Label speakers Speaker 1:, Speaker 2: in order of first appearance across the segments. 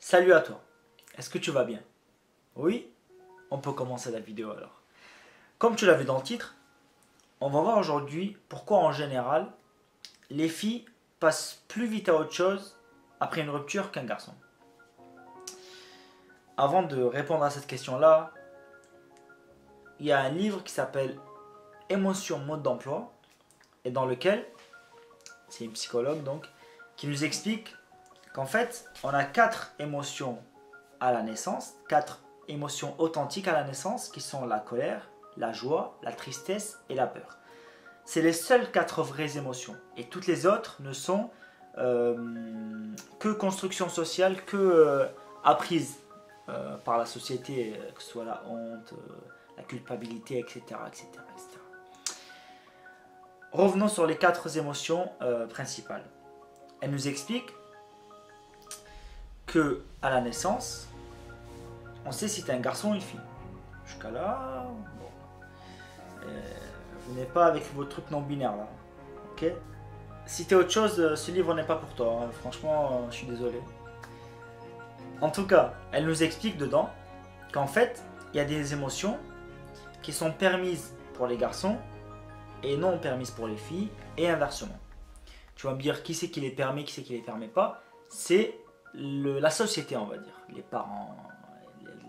Speaker 1: Salut à toi, est-ce que tu vas bien? Oui? On peut commencer la vidéo alors. Comme tu l'as vu dans le titre, on va voir aujourd'hui pourquoi en général les filles passent plus vite à autre chose après une rupture qu'un garçon. Avant de répondre à cette question-là, il y a un livre qui s'appelle Émotion, mode d'emploi et dans lequel, c'est une psychologue donc, qui nous explique qu'en fait, on a quatre émotions à la naissance, quatre émotions authentiques à la naissance qui sont la colère, la joie, la tristesse et la peur. C'est les seules quatre vraies émotions et toutes les autres ne sont que construction sociale, que apprises par la société, que ce soit la honte, la culpabilité, etc., etc., etc. Revenons sur les quatre émotions principales. Elle nous explique que à la naissance, on sait si t'es un garçon ou une fille. Jusqu'à là, bon. Venez pas avec vos trucs non binaires là. Ok? Si t'es autre chose, ce livre n'est pas pour toi. Hein. Franchement, je suis désolé. En tout cas, elle nous explique dedans qu'en fait, il y a des émotions qui sont permises pour les garçons et non permises pour les filles et inversement. Tu vas me dire qui c'est qui les permet, qui c'est qui les permet pas. C'est la société, on va dire. Les parents,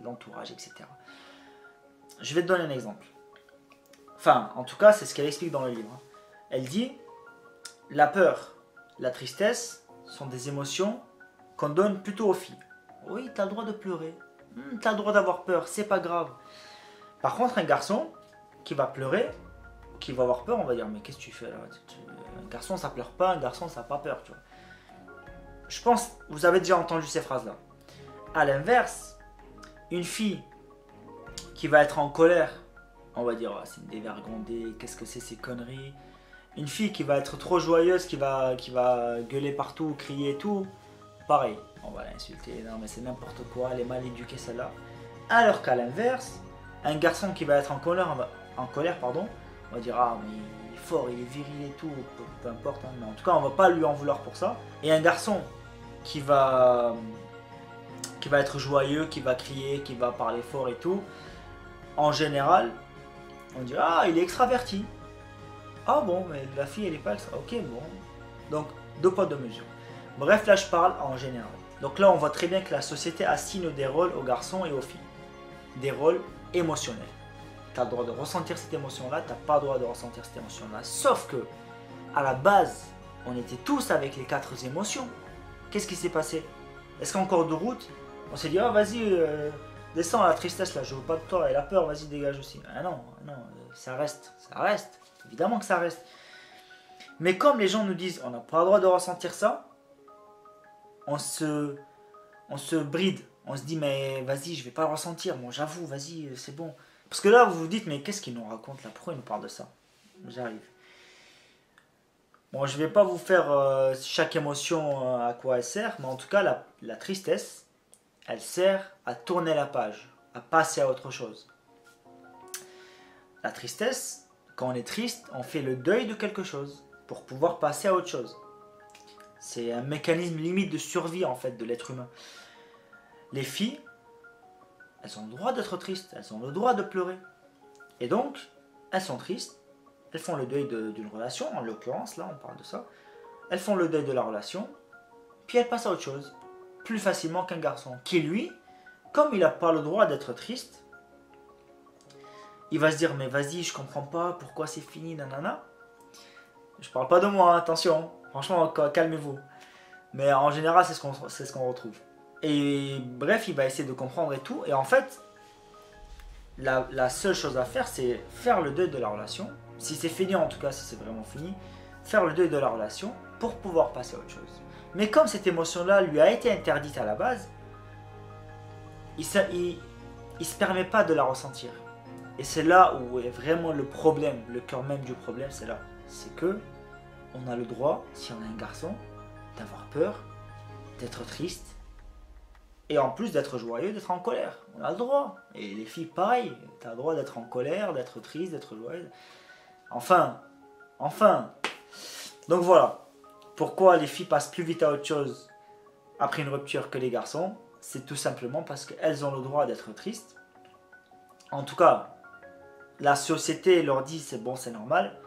Speaker 1: l'entourage, etc. Je vais te donner un exemple. Enfin, en tout cas, c'est ce qu'elle explique dans le livre. Elle dit, la peur, la tristesse sont des émotions qu'on donne plutôt aux filles. Oui, t'as le droit de pleurer. T'as le droit d'avoir peur, c'est pas grave. Par contre, un garçon qui va pleurer, qui va avoir peur, on va dire, mais qu'est-ce que tu fais là? Un garçon, ça pleure pas, un garçon, ça n'a pas peur, tu vois. Je pense, vous avez déjà entendu ces phrases-là. À l'inverse, une fille qui va être en colère, on va dire, oh, c'est une dévergondée, qu'est-ce que c'est ces conneries. Une fille qui va être trop joyeuse, qui va gueuler partout, crier et tout, pareil, on va l'insulter, non mais c'est n'importe quoi, elle est mal éduquée celle-là. Alors qu'à l'inverse, un garçon qui va être en colère, pardon, on va dire, ah mais il est fort, il est viril et tout, peu importe, hein, mais en tout cas on va pas lui en vouloir pour ça. Et un garçon qui va être joyeux, qui va crier, qui va parler fort et tout, en général, on dit, ah il est extraverti. Ah bon, mais la fille elle est pas extra. Ok, bon. Donc, deux poids, deux mesures. Bref, là je parle en général. Donc là on voit très bien que la société assigne des rôles aux garçons et aux filles. Des rôles émotionnels. Tu as le droit de ressentir cette émotion-là, tu n'as pas le droit de ressentir cette émotion-là. Sauf que, à la base, on était tous avec les quatre émotions. Qu'est-ce qui s'est passé? Est-ce qu'en cours de route, on s'est dit, ah vas-y, descends la tristesse là, je veux pas de toi, et la peur, vas-y, dégage aussi. Ah non, non, ça reste, ça reste. Évidemment que ça reste. Mais comme les gens nous disent, on n'a pas le droit de ressentir ça, on se bride. On se dit, mais vas-y, je vais pas le ressentir. Bon, j'avoue, vas-y, c'est bon. Parce que là, vous vous dites, mais qu'est-ce qu'il nous raconte là? Pourquoi il nous parle de ça? J'arrive. Bon, je vais pas vous faire chaque émotion à quoi elle sert, mais en tout cas, la tristesse, elle sert à tourner la page, à passer à autre chose. La tristesse, quand on est triste, on fait le deuil de quelque chose pour pouvoir passer à autre chose. C'est un mécanisme limite de survie en fait de l'être humain. Les filles, elles ont le droit d'être tristes, elles ont le droit de pleurer. Et donc, elles sont tristes, elles font le deuil d'une relation, en l'occurrence, là on parle de ça. Elles font le deuil de la relation, puis elles passent à autre chose, plus facilement qu'un garçon, qui lui, comme il n'a pas le droit d'être triste, il va se dire, mais vas-y, je comprends pas, pourquoi c'est fini, nanana. Je parle pas de moi, attention, franchement, calmez-vous. Mais en général, c'est ce qu'on retrouve. Et bref, il va essayer de comprendre et tout. Et en fait, la seule chose à faire, c'est faire le deuil de la relation. Si c'est fini, en tout cas, si c'est vraiment fini, faire le deuil de la relation pour pouvoir passer à autre chose. Mais comme cette émotion-là lui a été interdite à la base, il se permet pas de la ressentir. Et c'est là où est vraiment le problème, le cœur même du problème, c'est là. C'est que on a le droit, si on est un garçon, d'avoir peur, d'être triste, et en plus d'être joyeux, d'être en colère. On a le droit. Et les filles, pareil. Tu as le droit d'être en colère, d'être triste, d'être joyeuse. Enfin. Donc voilà. Pourquoi les filles passent plus vite à autre chose après une rupture que les garçons? c'est tout simplement parce qu'elles ont le droit d'être tristes. En tout cas, la société leur dit c'est bon, c'est normal.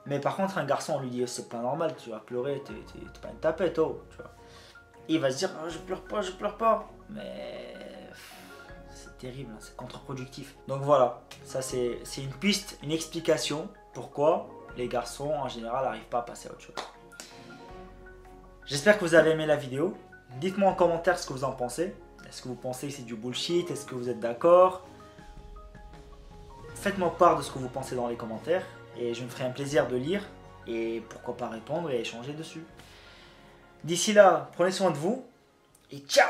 Speaker 1: Mais par contre, un garçon, on lui dit c'est pas normal, tu vas pleurer, t'es pas une tapette, oh, tu vois. Il va se dire oh, je pleure pas, je pleure pas. Mais c'est terrible, c'est contre-productif. Donc voilà, ça c'est une piste, une explication pourquoi les garçons en général n'arrivent pas à passer à autre chose. J'espère que vous avez aimé la vidéo. Dites-moi en commentaire ce que vous en pensez. Est-ce que vous pensez que c'est du bullshit? Est-ce que vous êtes d'accord? Faites-moi part de ce que vous pensez dans les commentaires. Et je me ferai un plaisir de lire. Et pourquoi pas répondre et échanger dessus. D'ici là, prenez soin de vous. Et ciao!